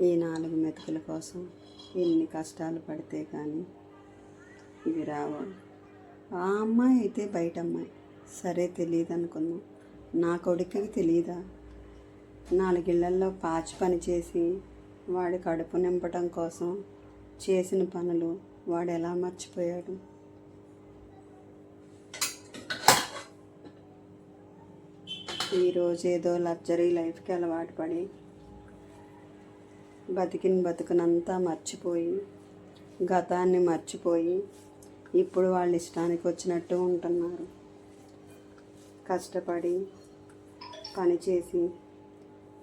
ఈ 4 మెతుకుల కోసం ఎన్ని కష్టాలు పడితే కానీ ఇవి రావు. ఆ అమ్మాయి అయితే బయట అమ్మాయి, సరే తెలియదు అనుకుందాం. నా కొడుకుకి తెలియదా? 4 ఇళ్లల్లో పాచి పని చేసి వాడి కడుపు నింపటం కోసం చేసిన పనులు వాడు ఎలా మర్చిపోయాడు? ఈరోజు ఏదో లగ్జరీ లైఫ్కి అలవాటు పడి బతుకునంతా మర్చిపోయి, గతాన్ని మర్చిపోయి ఇప్పుడు వాళ్ళ ఇష్టానికి వచ్చినట్టు ఉంటున్నారు. కష్టపడి పనిచేసి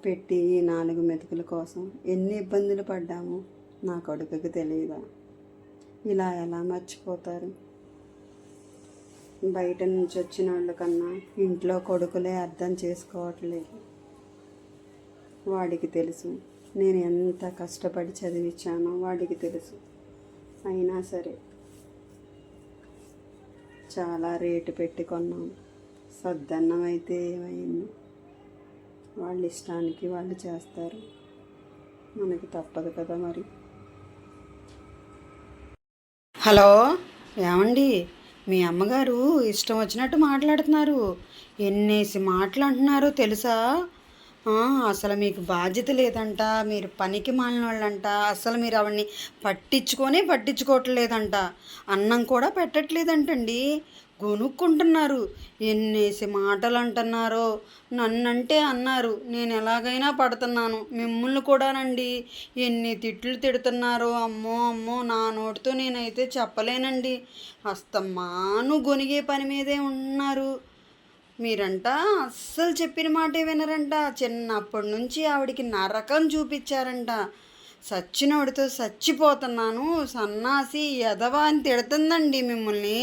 పెట్టి ఈ 4 మెతుకుల కోసం ఎన్ని ఇబ్బందులు పడ్డామో నా కొడుకుకి తెలియదా? ఇలా ఎలా మర్చిపోతారు? బయట నుంచి వచ్చిన వాళ్ళ కన్నా ఇంట్లో కొడుకులే అర్థం చేసుకోవట్లేదు. వాడికి తెలుసు నేను ఎంత కష్టపడి చదివించానో, వాడికి తెలుసు. అయినా సరే చాలా రేటు పెట్టి కొన్నాం. సద్దన్నం అయితే ఏమైంది? వాళ్ళ ఇష్టానికి వాళ్ళు చేస్తారు, మనకి తప్పదు కదా మరి. హలో, ఏమండి? మీ అమ్మగారు ఇష్టం వచ్చినట్టు మాట్లాడుతున్నారు. ఎన్నేసి మాటలు అంటున్నారో తెలుసా? అసలు మీకు బాధ్యత లేదంట, మీరు పనికి మాలిన వాళ్ళంట, అసలు మీరు ఆవిడ్ని పట్టించుకోవట్లేదంట, అన్నం కూడా పెట్టట్లేదంటండి. గొనుక్కుంటున్నారు. ఎన్నేసి మాటలు అంటున్నారో. నన్నంటే అన్నారు, నేను ఎలాగైనా పడుతున్నాను. మిమ్మల్ని కూడానండి ఎన్ని తిట్లు తిడుతున్నారో. అమ్మో అమ్మో, నా నోటితో నేనైతే చెప్పలేనండి. అస్తమాను గొనిగే పని మీదే ఉన్నారు. మీరంట అస్సలు చెప్పిన మాటే వినరంట. చిన్నప్పటి నుంచి ఆవిడికి నరకం చూపించారంట. సచ్చినోడితో చచ్చిపోతున్నాను, సన్నాసి, ఎదవా అని తిడుతుందండి మిమ్మల్ని.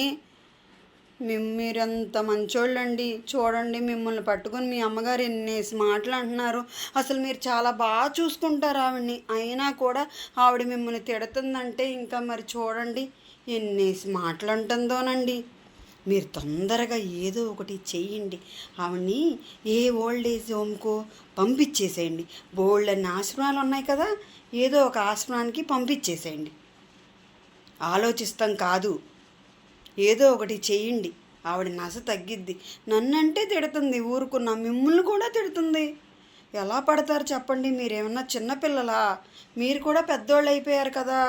మీరంత మంచోళ్ళండి. చూడండి, మిమ్మల్ని పట్టుకొని మీ అమ్మగారు ఎన్నేసి మాటలు అంటున్నారు. అసలు మీరు చాలా బాగా చూసుకుంటారు ఆవిడ్ని, అయినా కూడా ఆవిడ మిమ్మల్ని తిడుతుందంటే ఇంకా మరి చూడండి ఎన్నేసి మాటలు అంటుందోనండి. మీరు తొందరగా ఏదో ఒకటి చెయ్యండి. ఆవిడ్ని ఏ ఓల్డ్ ఏజ్ హోమ్కో పంపించేసేయండి. బోల్డన్ని ఆశ్రమాలు ఉన్నాయి కదా, ఏదో ఒక ఆశ్రమానికి పంపించేసేయండి. ఆలోచిస్తాం కాదు, ఏదో ఒకటి చెయ్యండి. ఆవిడ నస తగ్గిద్ది. నన్నంటే తిడుతుంది, ఊరుకున్నా. మిమ్మల్ని కూడా తిడుతుంది. ఎలా పడతారు చెప్పండి? మీరేమన్నా చిన్నపిల్లలా? మీరు కూడా పెద్దోళ్ళు అయిపోయారు కదా.